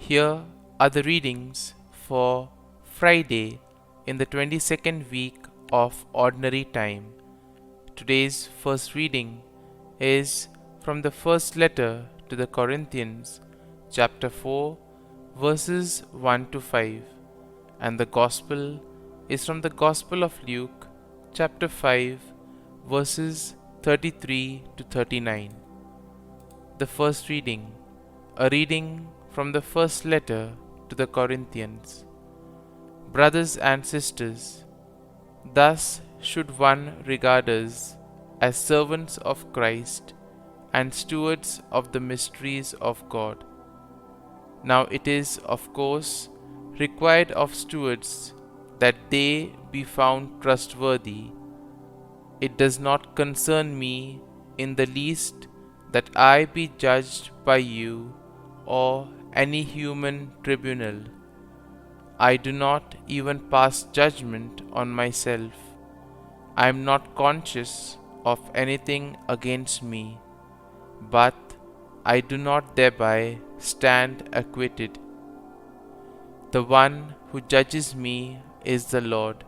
Here are the readings for Friday in the 22nd week of Ordinary Time. Today's first reading is from the first letter to the Corinthians, chapter 4, verses 1 to 5, and the Gospel is from the Gospel of Luke, chapter 5, verses 33 to 39. The first reading, a reading from the first letter to the Corinthians. Brothers and sisters, thus should one regard us as servants of Christ and stewards of the mysteries of God. Now it is, of course, required of stewards that they be found trustworthy. It does not concern me in the least that I be judged by you or any human tribunal. I do not even pass judgment on myself. I am not conscious of anything against me, but I do not thereby stand acquitted. The one who judges me is the Lord.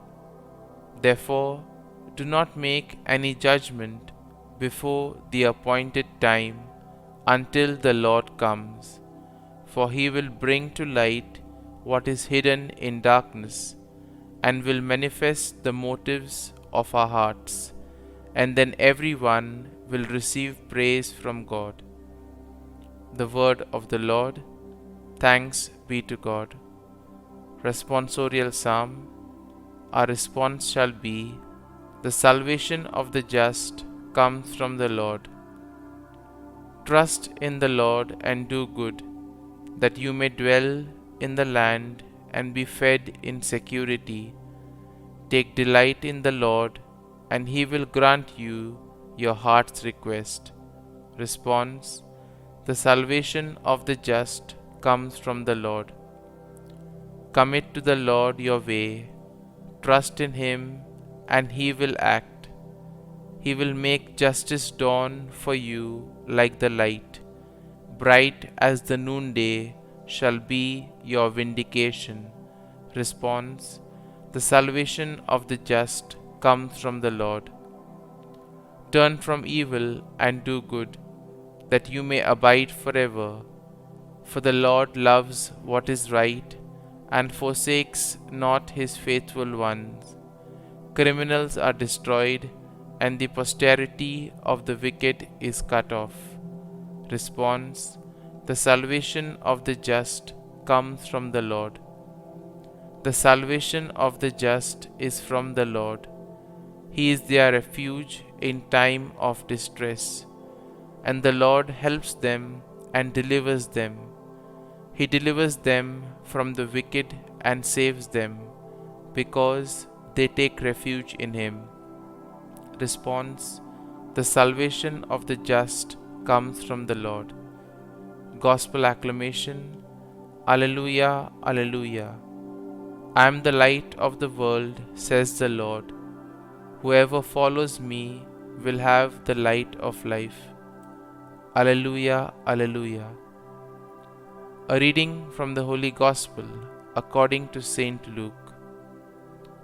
Therefore, do not make any judgment before the appointed time until the Lord comes, for he will bring to light what is hidden in darkness and will manifest the motives of our hearts, and then everyone will receive praise from God. The word of the Lord. Thanks be to God. Responsorial Psalm. Our response shall be, the salvation of the just comes from the Lord. Trust in the Lord and do good, that you may dwell in the land and be fed in security. Take delight in the Lord, and he will grant you your heart's request. Response. The salvation of the just comes from the Lord. Commit to the Lord your way. Trust in him, and he will act. He will make justice dawn for you like the light. Bright as the noonday shall be your vindication. Response. The salvation of the just comes from the Lord. Turn from evil and do good, that you may abide forever. For the Lord loves what is right and forsakes not his faithful ones. Criminals are destroyed, and the posterity of the wicked is cut off. Response. The salvation of the just comes from the Lord. The salvation of the just is from the Lord. He is their refuge in time of distress, and the Lord helps them and delivers them. He delivers them from the wicked and saves them, because they take refuge in him. Response. The salvation of the just comes from the Lord. Gospel acclamation. Alleluia, Alleluia. I am the light of the world, says the Lord. Whoever follows me will have the light of life. Alleluia, Alleluia. A reading from the Holy Gospel according to Saint Luke.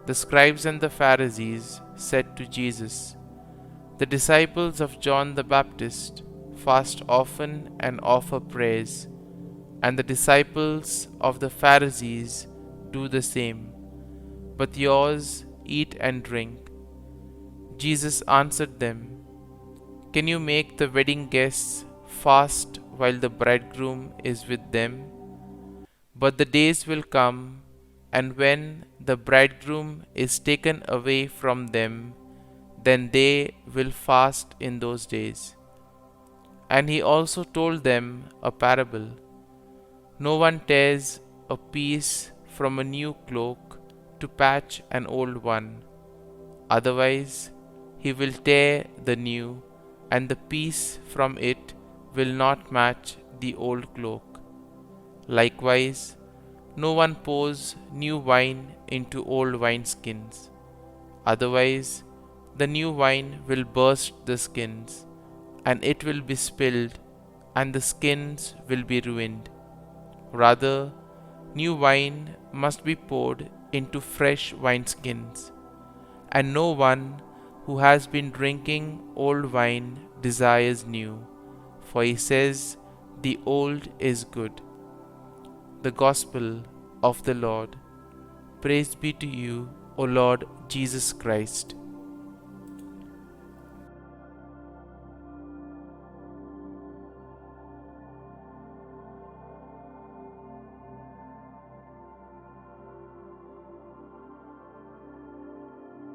The scribes and the Pharisees said to Jesus, the disciples of John the Baptist fast often and offer prayers, and the disciples of the Pharisees do the same, but yours eat and drink. Jesus answered them, can you make the wedding guests fast while the bridegroom is with them? But the days will come, and when the bridegroom is taken away from them, then they will fast in those days. And he also told them a parable. No one tears a piece from a new cloak to patch an old one. Otherwise, he will tear the new, and the piece from it will not match the old cloak. Likewise, no one pours new wine into old wineskins. Otherwise, the new wine will burst the skins, and it will be spilled, and the skins will be ruined. Rather, new wine must be poured into fresh wineskins, and no one who has been drinking old wine desires new, for he says, the old is good. The Gospel of the Lord. Praise be to you, O Lord Jesus Christ.